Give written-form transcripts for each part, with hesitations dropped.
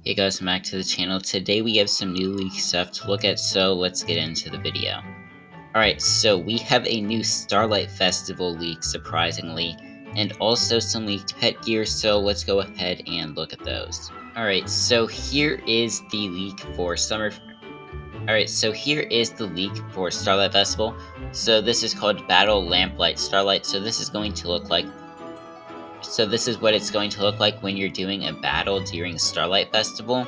Hey guys, welcome back to the channel. Today we have some new leak stuff to look at, so let's get into the video. Alright, so we have a new Starlight Festival leak, surprisingly, and also some leaked pet gear, so let's go ahead and look at those. Alright, so here is the leak for Starlight Festival. So this is called Battle Lamplight Starlight, so this is what it's going to look like when you're doing a battle during Starlight Festival.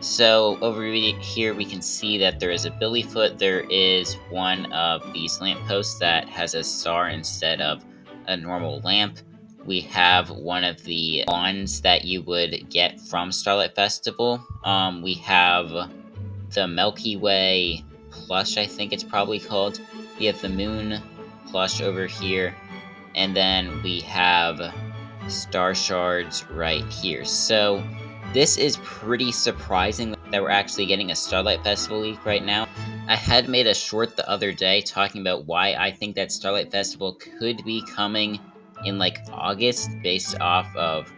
So over here we can see that there is a Billyfoot. There is one of these lampposts that has a star instead of a normal lamp. We have one of the wands that you would get from Starlight Festival. We have the Milky Way plush, I think it's probably called. We have the moon plush over here. And then we have star shards right here. So this is pretty surprising that we're actually getting a Starlight Festival leak right now. I had made a short the other day talking about why I think that Starlight Festival could be coming in like August based off of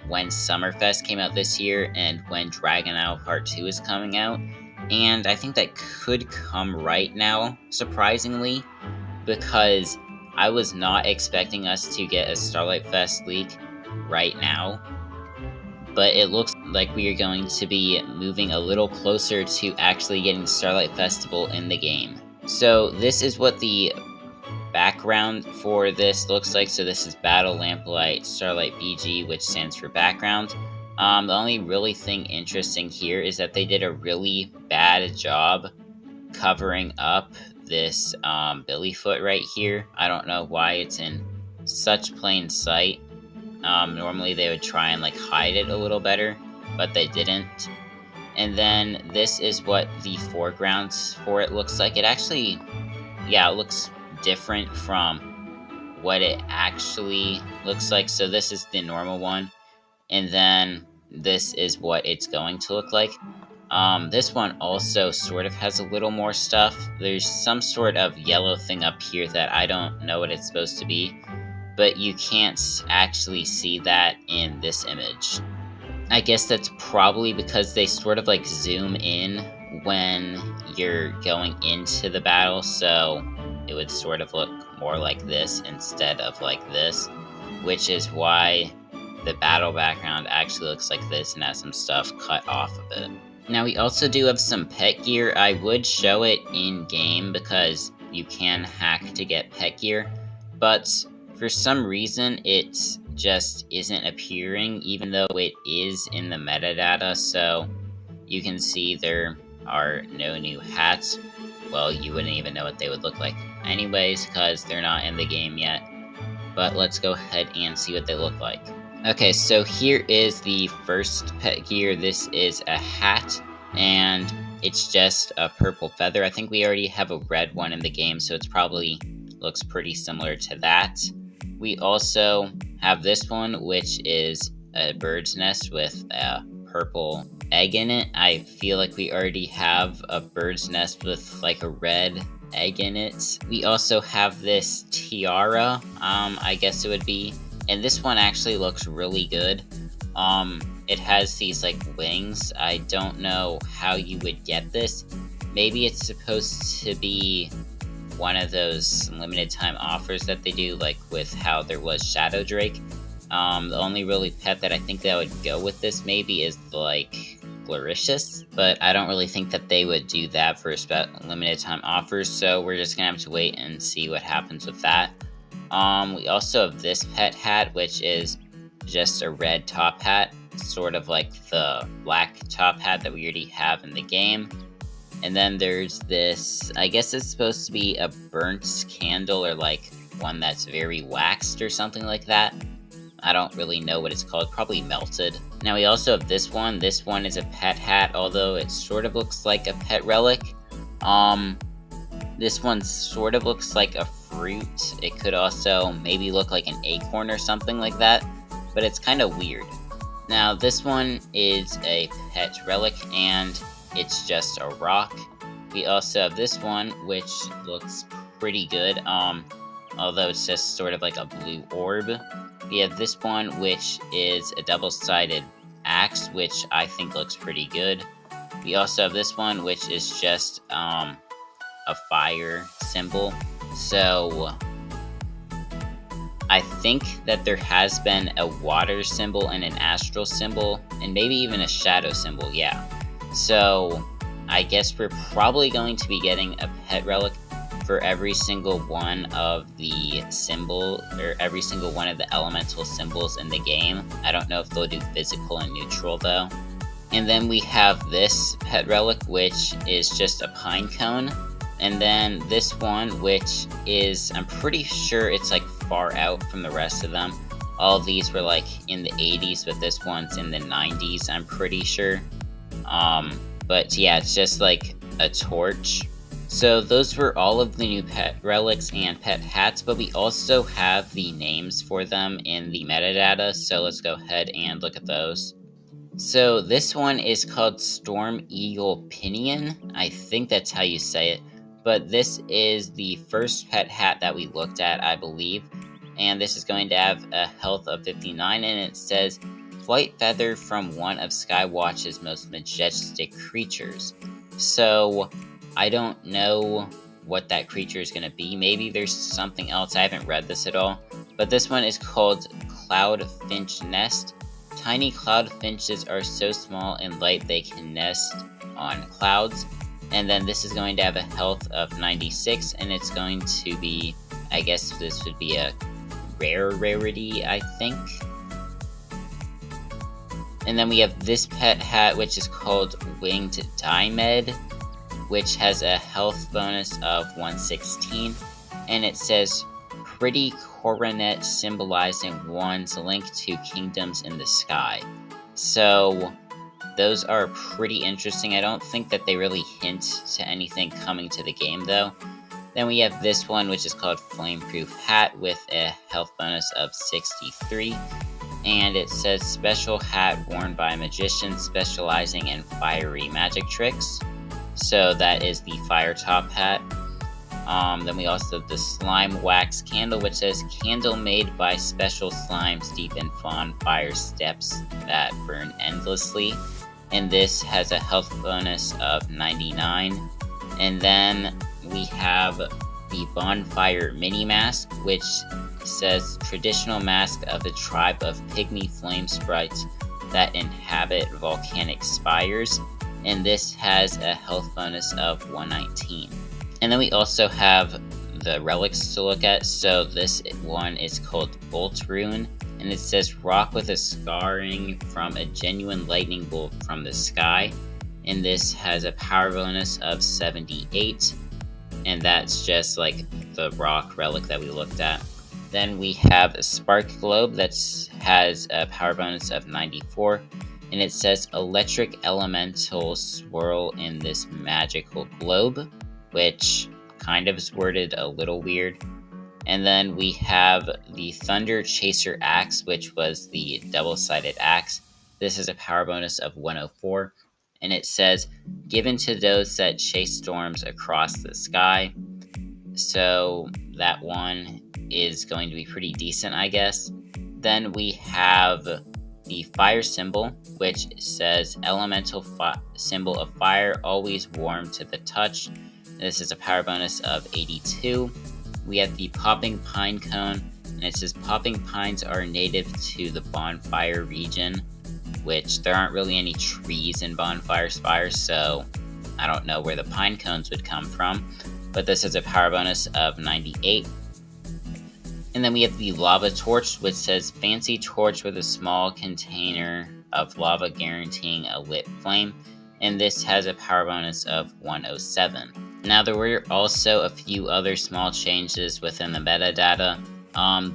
when Summerfest came out this year and when Dragon Isle Part 2 is coming out. And I think that could come right now, surprisingly, because I was not expecting us to get a Starlight Fest leak right now, but it looks like we are going to be moving a little closer to actually getting Starlight Festival in the game. So this is what the background for this looks like. So this is Battle Lamplight Starlight BG, which stands for background. The only really thing interesting here is that they did a really bad job covering up this Billyfoot right here. I don't know why it's in such plain sight. Normally they would try and like hide it a little better, but they didn't. And then this is what the foreground for it looks like. It actually, yeah, it looks different from what it actually looks like. So this is the normal one, and then this is what it's going to look like. This one also sort of has a little more stuff. There's some sort of yellow thing up here that I don't know what it's supposed to be, but you can't actually see that in this image. I guess that's probably because they sort of like zoom in when you're going into the battle, so it would sort of look more like this instead of like this, which is why the battle background actually looks like this and has some stuff cut off of it. Now we also do have some pet gear. I would show it in game because you can hack to get pet gear, but for some reason it just isn't appearing, even though it is in the metadata. So you can see there are no new hats. Well, you wouldn't even know what they would look like anyways because they're not in the game yet. But let's go ahead and see what they look like. Okay, so here is the first pet gear. This is a hat, and it's just a purple feather. I think we already have a red one in the game, so it's probably looks pretty similar to that. We also have this one, which is a bird's nest with a purple egg in it. I feel like we already have a bird's nest with like a red egg in it. We also have this tiara, I guess it would be. And this one actually looks really good. It has these like wings. I don't know how you would get this. Maybe it's supposed to be one of those limited time offers that they do, like with how there was Shadow Drake. The only really pet that I think that would go with this maybe is like Gloricious, but I don't really think that they would do that for limited time offers, so we're just gonna have to wait and see what happens with that. We also have this pet hat, which is just a red top hat, sort of like the black top hat that we already have in the game. And then there's this, I guess it's supposed to be a burnt candle or like one that's very waxed or something like that. I don't really know what it's called, probably melted. Now we also have this one. This one is a pet hat, although it sort of looks like a pet relic. This one sort of looks like a fruit. It could also maybe look like an acorn or something like that, but it's kind of weird. Now this one is a pet relic and it's just a rock. We also have this one, which looks pretty good, although it's just sort of like a blue orb. We have this one, which is a double-sided axe, which I think looks pretty good. We also have this one, which is just a fire symbol. So I think that there has been a water symbol and an astral symbol, and maybe even a shadow symbol, yeah. So I guess we're probably going to be getting a pet relic for every single one of the symbol, or every single one of the elemental symbols in the game. I don't know if they'll do physical and neutral though. And then we have this pet relic, which is just a pine cone. And then this one, which is, I'm pretty sure it's like far out from the rest of them. All of these were like in the 80s, but this one's in the 90s, I'm pretty sure. But yeah, it's just like a torch. So those were all of the new pet relics and pet hats, but we also have the names for them in the metadata. So let's go ahead and look at those. So this one is called Storm Eagle Pinion. I think that's how you say it. But this is the first pet hat that we looked at, I believe. And this is going to have a health of 59, and it says, Flight Feather from one of Skywatch's most majestic creatures. So I don't know what that creature is going to be. Maybe there's something else. I haven't read this at all. But this one is called Cloud Finch Nest. Tiny cloud finches are so small and light they can nest on clouds. And then this is going to have a health of 96, and it's going to be, I guess this would be a rarity, I think. And then we have this pet hat, which is called Winged Dimed, which has a health bonus of 116. And it says, Pretty coronet symbolizing one's link to kingdoms in the sky. So those are pretty interesting. I don't think that they really hint to anything coming to the game though. Then we have this one, which is called Flameproof Hat with a health bonus of 63. And it says special hat worn by a magician specializing in fiery magic tricks. So that is the fire top hat. Then we also have the Slime Wax Candle, which says candle made by special slimes deep in fawn fire steps that burn endlessly. And this has a health bonus of 99. And then we have the Bonfire Mini Mask, which says traditional mask of the tribe of pygmy flame sprites that inhabit volcanic spires. And this has a health bonus of 119. And then we also have the relics to look at. So this one is called Bolt Rune, and it says rock with a scarring from a genuine lightning bolt from the sky. And this has a power bonus of 78, and that's just like the rock relic that we looked at. Then we have a Spark Globe that has a power bonus of 94, and it says electric elemental swirl in this magical globe, which kind of is worded a little weird. And then we have the Thunder Chaser Axe, which was the double-sided axe. This is a power bonus of 104, and it says, given to those that chase storms across the sky. So that one is going to be pretty decent, I guess. Then we have the fire symbol, which says elemental symbol of fire, always warm to the touch. This is a power bonus of 82. We have the Popping Pine Cone, and it says popping pines are native to the Bonfire region, which there aren't really any trees in Bonfire Spire, so I don't know where the pine cones would come from. But this has a power bonus of 98. And then we have the Lava Torch, which says fancy torch with a small container of lava guaranteeing a lit flame. And this has a power bonus of 107. Now there were also a few other small changes within the metadata.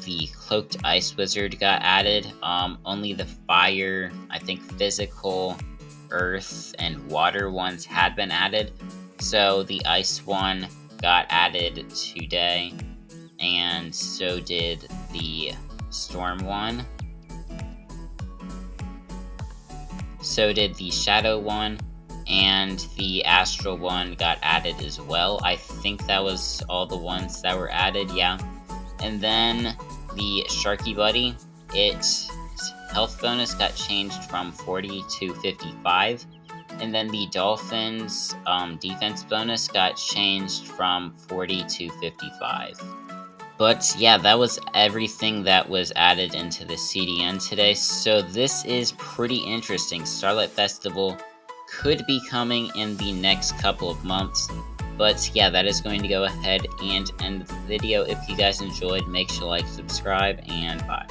The Cloaked Ice Wizard got added. Only the fire, I think physical, earth, and water ones had been added. So the ice one got added today, and so did the storm one. So did the shadow one. And the astral one got added as well. I think that was all the ones that were added, yeah. And then the Sharky Buddy, it health bonus got changed from 40 to 55. And then the Dolphins defense bonus got changed from 40 to 55. But yeah, that was everything that was added into the CDN today. So this is pretty interesting. Starlight Festival could be coming in the next couple of months. But yeah, that is going to go ahead and end the video. If you guys enjoyed, make sure to like, subscribe, and bye.